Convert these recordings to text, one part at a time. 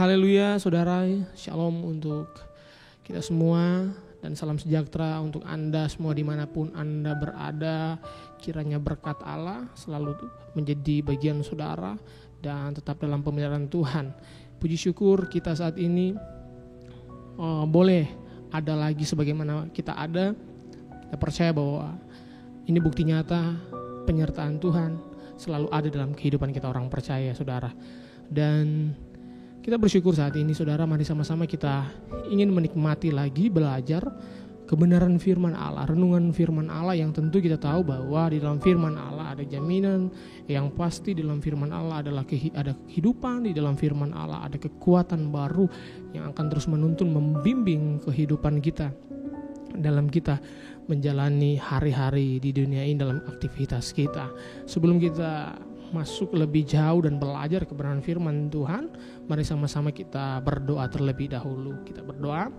Haleluya, saudara. Shalom untuk kita semua dan salam sejahtera untuk Anda semua dimanapun Anda berada. Kiranya berkat Allah selalu menjadi bagian saudara dan tetap dalam pemeliharaan Tuhan. Puji syukur kita saat ini boleh ada lagi sebagaimana kita ada. Kita percaya bahwa ini bukti nyata penyertaan Tuhan selalu ada dalam kehidupan kita orang percaya, saudara. Dan kita bersyukur saat ini, saudara, mari sama-sama kita ingin menikmati lagi belajar kebenaran firman Allah, renungan firman Allah yang tentu kita tahu bahwa di dalam firman Allah ada jaminan yang pasti. Di dalam firman Allah adalah ada kehidupan, di dalam firman Allah ada kekuatan baru yang akan terus menuntun, membimbing kehidupan kita dalam kita menjalani hari-hari di dunia ini dalam aktivitas kita. Sebelum kita masuk lebih jauh dan belajar kebenaran firman Tuhan, mari sama-sama kita berdoa terlebih dahulu. Kita berdoa.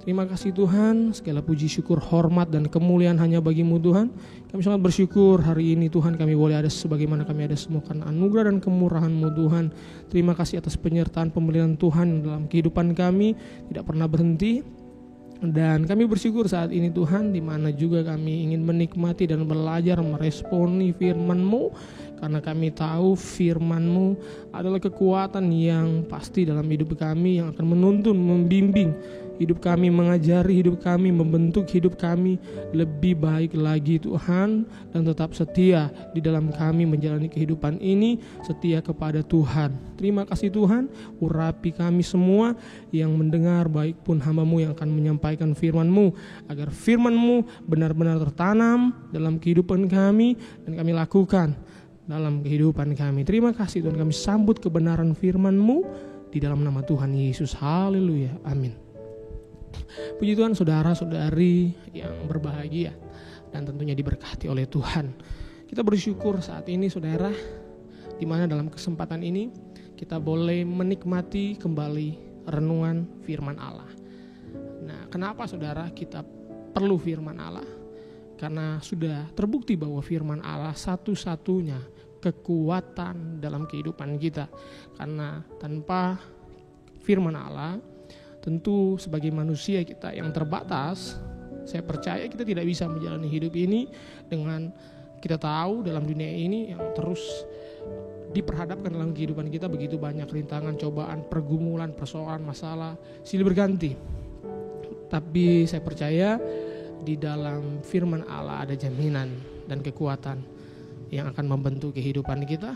Terima kasih Tuhan, segala puji syukur, hormat dan kemuliaan hanya bagi-Mu Tuhan. Kami sangat bersyukur hari ini Tuhan kami boleh ada sebagaimana kami ada semua karena anugerah dan kemurahan-Mu Tuhan. Terima kasih atas penyertaan pemeliharaan Tuhan dalam kehidupan kami, tidak pernah berhenti. Dan kami bersyukur saat ini Tuhan, di mana juga kami ingin menikmati dan belajar meresponi firman-Mu, karena kami tahu firman-Mu adalah kekuatan yang pasti dalam hidup kami, yang akan menuntun, membimbing hidup kami, mengajari hidup kami, membentuk hidup kami lebih baik lagi Tuhan, dan tetap setia di dalam kami menjalani kehidupan ini, setia kepada Tuhan. Terima kasih Tuhan, urapi kami semua yang mendengar, baik pun hamba-Mu yang akan menyampaikan firman-Mu, agar firman-Mu benar-benar tertanam dalam kehidupan kami dan kami lakukan dalam kehidupan kami. Terima kasih Tuhan, kami sambut kebenaran firman-Mu di dalam nama Tuhan Yesus. Haleluya, amin. Puji Tuhan, saudara-saudari yang berbahagia dan tentunya diberkati oleh Tuhan. Kita bersyukur saat ini saudara, di mana dalam kesempatan ini kita boleh menikmati kembali renungan firman Allah. Nah, kenapa saudara kita perlu firman Allah? Karena sudah terbukti bahwa firman Allah satu-satunya kekuatan dalam kehidupan kita. Karena tanpa firman Allah, tentu sebagai manusia kita yang terbatas, saya percaya kita tidak bisa menjalani hidup ini dengan kita tahu dalam dunia ini yang terus diperhadapkan dalam kehidupan kita begitu banyak rintangan, cobaan, pergumulan, persoalan, masalah, silih berganti. Tapi saya percaya di dalam firman Allah ada jaminan dan kekuatan yang akan membentuk kehidupan kita,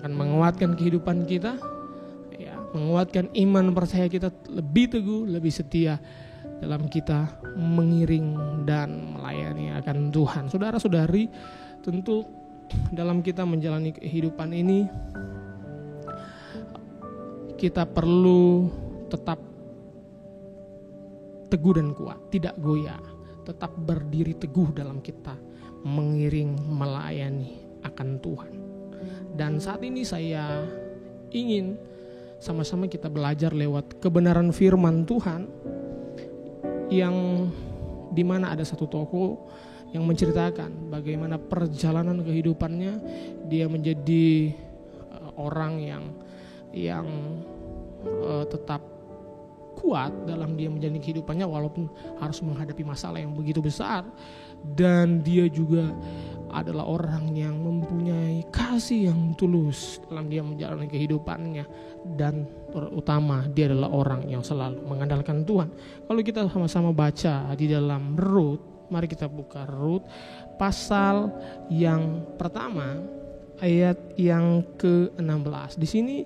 akan menguatkan kehidupan kita, menguatkan iman percaya kita lebih teguh, lebih setia dalam kita mengiring dan melayani akan Tuhan. Saudara-saudari, tentu dalam kita menjalani kehidupan ini kita perlu tetap teguh dan kuat, tidak goyah, tetap berdiri teguh dalam kita mengiring, melayani akan Tuhan. Dan saat ini saya ingin sama-sama kita belajar lewat kebenaran firman Tuhan, yang dimana ada satu tokoh yang menceritakan bagaimana perjalanan kehidupannya. Dia menjadi orang yang tetap kuat dalam dia menjalani kehidupannya walaupun harus menghadapi masalah yang begitu besar. Dan dia juga adalah orang yang mempunyai kasih yang tulus dalam dia menjalani kehidupannya, dan terutama dia adalah orang yang selalu mengandalkan Tuhan. Kalau kita sama-sama baca di dalam Rut, mari kita buka Rut pasal yang pertama ayat yang ke-16. Di sini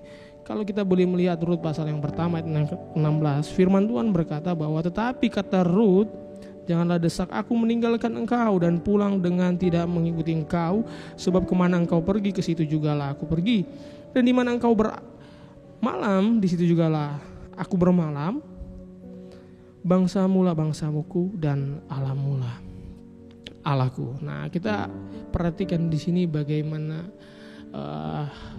kalau kita boleh melihat Rut pasal yang pertama ayat yang ke-16, firman Tuhan berkata bahwa tetapi kata Rut, janganlah desak aku meninggalkan engkau dan pulang dengan tidak mengikuti engkau, sebab kemana engkau pergi ke situ jugalah aku pergi, dan di mana engkau bermalam di situ jugalah aku bermalam. Bangsamu lah bangsamuku dan Allahmu lah Allahku. Nah, kita perhatikan di sini bagaimana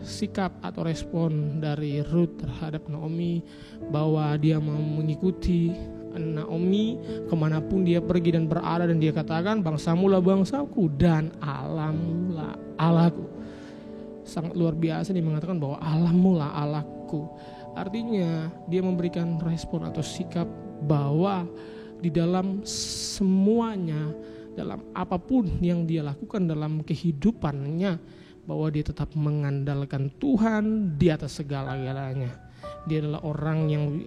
sikap atau respon dari Rut terhadap Naomi, bahwa dia mau mengikuti Naomi kemanapun dia pergi dan berada, dan dia katakan bangsamu lah bangsaku dan Allahmu lah Allahku. Sangat luar biasa dia mengatakan bahwa Allahmu lah Allahku. Artinya dia memberikan respon atau sikap bahwa di dalam semuanya, dalam apapun yang dia lakukan dalam kehidupannya, bahwa dia tetap mengandalkan Tuhan di atas segala-galanya. Dia adalah orang yang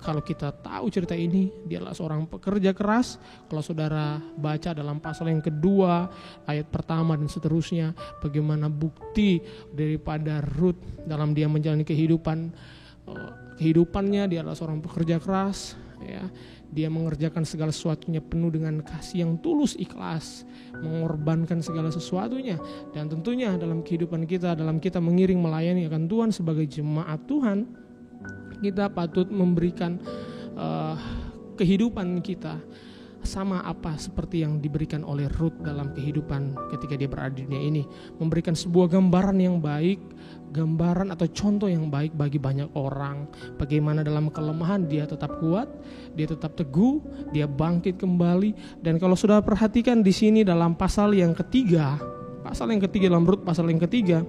kalau kita tahu cerita ini, dia adalah seorang pekerja keras. Kalau saudara baca dalam pasal yang kedua, ayat pertama dan seterusnya, bagaimana bukti daripada Ruth dalam dia menjalani kehidupannya, dia adalah seorang pekerja keras, ya. Dia mengerjakan segala sesuatunya penuh dengan kasih yang tulus, ikhlas, mengorbankan segala sesuatunya. Dan tentunya dalam kehidupan kita, dalam kita mengiring melayani akan Tuhan sebagai jemaat Tuhan, kita patut memberikan kehidupan kita sama apa seperti yang diberikan oleh Ruth dalam kehidupan ketika dia berada di dunia ini. Memberikan sebuah gambaran yang baik, gambaran atau contoh yang baik bagi banyak orang. Bagaimana dalam kelemahan dia tetap kuat, dia tetap teguh, dia bangkit kembali. Dan kalau sudah perhatikan di sini dalam pasal yang ketiga dalam Ruth pasal yang ketiga,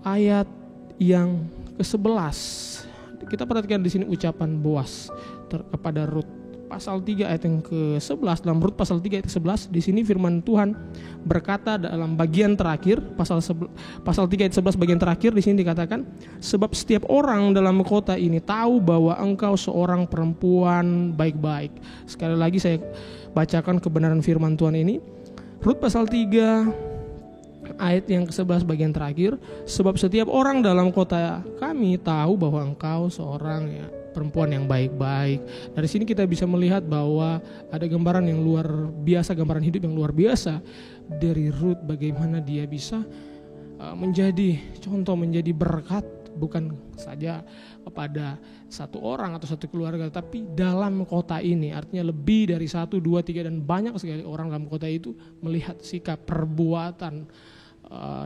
ayat yang ke-11, kita perhatikan di sini ucapan Boas kepada Ruth. Pasal 3 ayat yang ke-11 dalam Rut pasal 3 ayat ke-11, di sini firman Tuhan berkata dalam bagian terakhir pasal 3 ayat 11 bagian terakhir, di sini dikatakan, sebab setiap orang dalam kota ini tahu bahwa engkau seorang perempuan baik-baik. Sekali lagi saya bacakan kebenaran firman Tuhan ini. Rut pasal 3 ayat yang ke-11 bagian terakhir, sebab setiap orang dalam kota kami tahu bahwa engkau seorang perempuan yang baik-baik. Dari sini kita bisa melihat bahwa ada gambaran yang luar biasa, gambaran hidup yang luar biasa dari Ruth, bagaimana dia bisa menjadi contoh, menjadi berkat bukan saja kepada satu orang atau satu keluarga, tapi dalam kota ini. Artinya lebih dari 1, 2, 3 dan banyak sekali orang dalam kota itu melihat sikap perbuatan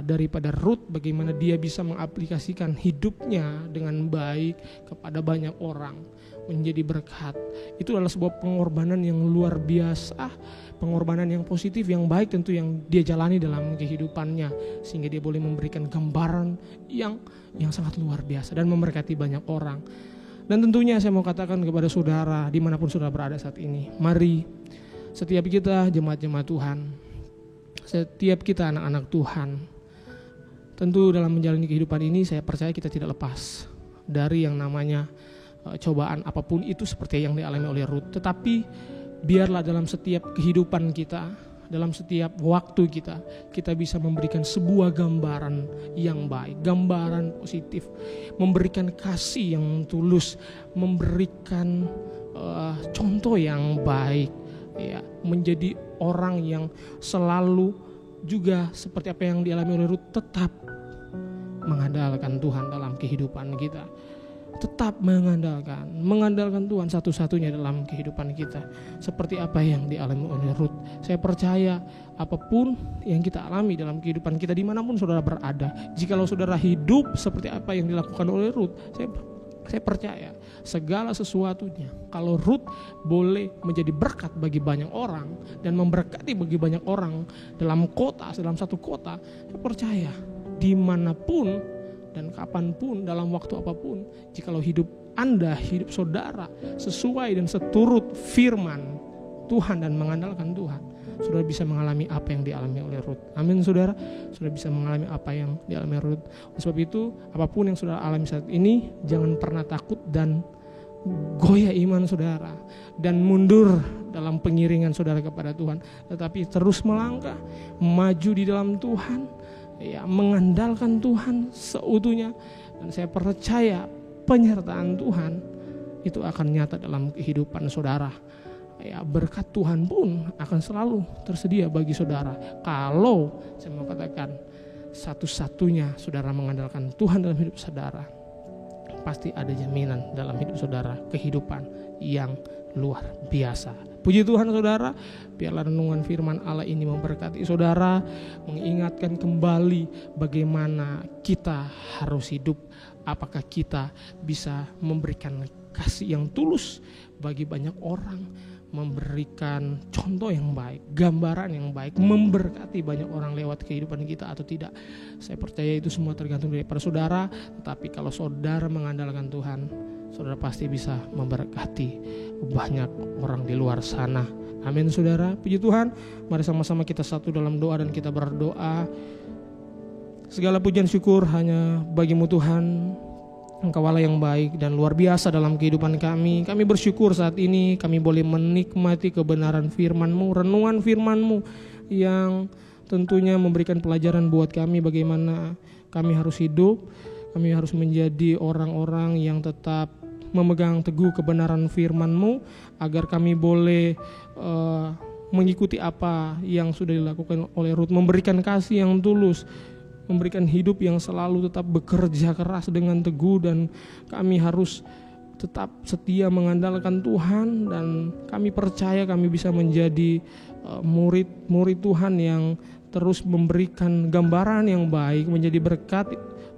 daripada Ruth, bagaimana dia bisa mengaplikasikan hidupnya dengan baik kepada banyak orang, menjadi berkat. Itu adalah sebuah pengorbanan yang luar biasa, pengorbanan yang positif, yang baik tentu yang dia jalani dalam kehidupannya, sehingga dia boleh memberikan gambaran yang sangat luar biasa dan memberkati banyak orang. Dan tentunya saya mau katakan kepada saudara dimanapun saudara berada saat ini, mari setiap kita jemaat-jemaat Tuhan, setiap kita anak-anak Tuhan, tentu dalam menjalani kehidupan ini saya percaya kita tidak lepas dari yang namanya cobaan apapun itu seperti yang dialami oleh Ruth. Tetapi biarlah dalam setiap kehidupan kita, dalam setiap waktu kita bisa memberikan sebuah gambaran yang baik, gambaran positif, memberikan kasih yang tulus, memberikan contoh yang baik, ya, menjadi orang yang selalu juga seperti apa yang dialami oleh Ruth, tetap mengandalkan Tuhan dalam kehidupan kita. Tetap mengandalkan Tuhan satu-satunya dalam kehidupan kita. Seperti apa yang dialami oleh Ruth. Saya percaya apapun yang kita alami dalam kehidupan kita dimanapun saudara berada, jikalau saudara hidup seperti apa yang dilakukan oleh Ruth, saya percaya segala sesuatunya, kalau Ruth boleh menjadi berkat bagi banyak orang dan memberkati bagi banyak orang dalam satu kota, saya percaya dimanapun dan kapanpun, dalam waktu apapun, jikalau hidup Anda, hidup saudara sesuai dan seturut firman Tuhan dan mengandalkan Tuhan, saudara bisa mengalami apa yang dialami oleh Ruth. Amin saudara, saudara bisa mengalami apa yang dialami Ruth. Oleh sebab itu, apapun yang saudara alami saat ini, jangan pernah takut dan goyah iman saudara dan mundur dalam pengiringan saudara kepada Tuhan, tetapi terus melangkah maju di dalam Tuhan, ya, mengandalkan Tuhan seutuhnya. Dan saya percaya penyertaan Tuhan itu akan nyata dalam kehidupan saudara. Ya, berkat Tuhan pun akan selalu tersedia bagi saudara. Kalau saya mau katakan satu-satunya saudara mengandalkan Tuhan dalam hidup saudara, pasti ada jaminan dalam hidup saudara kehidupan yang luar biasa. Puji Tuhan saudara, biarlah renungan firman Allah ini memberkati saudara, mengingatkan kembali bagaimana kita harus hidup. Apakah kita bisa memberikan kasih yang tulus bagi banyak orang, memberikan contoh yang baik, gambaran yang baik, memberkati banyak orang lewat kehidupan kita atau tidak. Saya percaya itu semua tergantung daripada saudara, tetapi kalau saudara mengandalkan Tuhan, saudara pasti bisa memberkati banyak orang di luar sana. Amin saudara, puji Tuhan. Mari sama-sama kita satu dalam doa dan kita berdoa. Segala pujian syukur hanya bagimu Tuhan. Engkau Allah yang baik dan luar biasa dalam kehidupan kami. Kami bersyukur saat ini kami boleh menikmati kebenaran firman-Mu, renungan firman-Mu yang tentunya memberikan pelajaran buat kami bagaimana kami harus hidup. Kami harus menjadi orang-orang yang tetap memegang teguh kebenaran firman-Mu agar kami boleh mengikuti apa yang sudah dilakukan oleh Ruth, memberikan kasih yang tulus, memberikan hidup yang selalu tetap bekerja keras dengan teguh, dan kami harus tetap setia mengandalkan Tuhan, dan kami percaya kami bisa menjadi murid-murid Tuhan yang terus memberikan gambaran yang baik, menjadi berkat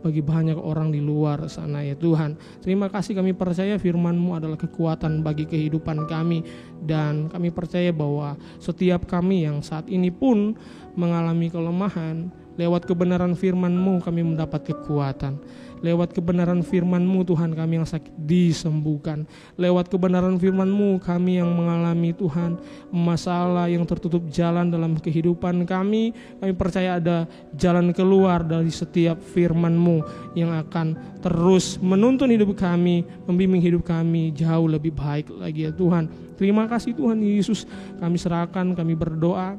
bagi banyak orang di luar sana ya Tuhan. Terima kasih, kami percaya firman-Mu adalah kekuatan bagi kehidupan kami, dan kami percaya bahwa setiap kami yang saat ini pun mengalami kelemahan, lewat kebenaran firman-Mu kami mendapat kekuatan. Lewat kebenaran firman-Mu Tuhan, kami yang sakit disembuhkan. Lewat kebenaran firman-Mu kami yang mengalami Tuhan masalah yang tertutup jalan dalam kehidupan kami percaya ada jalan keluar dari setiap firman-Mu yang akan terus menuntun hidup kami, membimbing hidup kami jauh lebih baik lagi ya Tuhan. Terima kasih Tuhan Yesus, kami serahkan, kami berdoa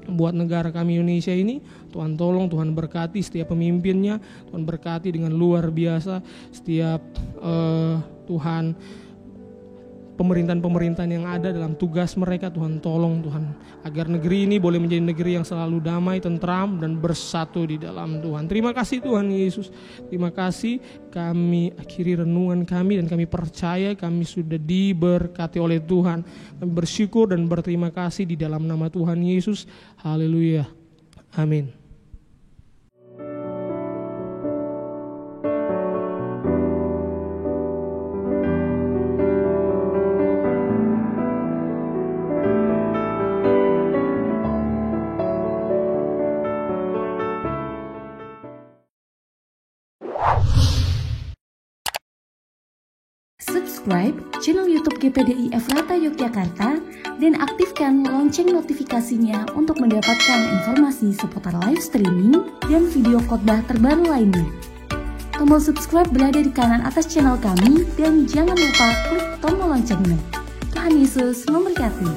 buat negara kami Indonesia ini. Tuhan tolong, Tuhan berkati setiap pemimpinnya, Tuhan berkati dengan luar biasa setiap Tuhan pemerintahan-pemerintahan yang ada dalam tugas mereka. Tuhan tolong Tuhan agar negeri ini boleh menjadi negeri yang selalu damai, tentram, dan bersatu di dalam Tuhan. Terima kasih Tuhan Yesus, terima kasih. Kami akhiri renungan kami dan kami percaya kami sudah diberkati oleh Tuhan. Kami bersyukur dan berterima kasih di dalam nama Tuhan Yesus. Haleluya, amin. Subscribe channel YouTube GPDI Efrata Yogyakarta dan aktifkan lonceng notifikasinya untuk mendapatkan informasi seputar live streaming dan video khotbah terbaru lainnya. Tombol subscribe berada di kanan atas channel kami dan jangan lupa klik tombol loncengnya. Tuhan Yesus memberkati.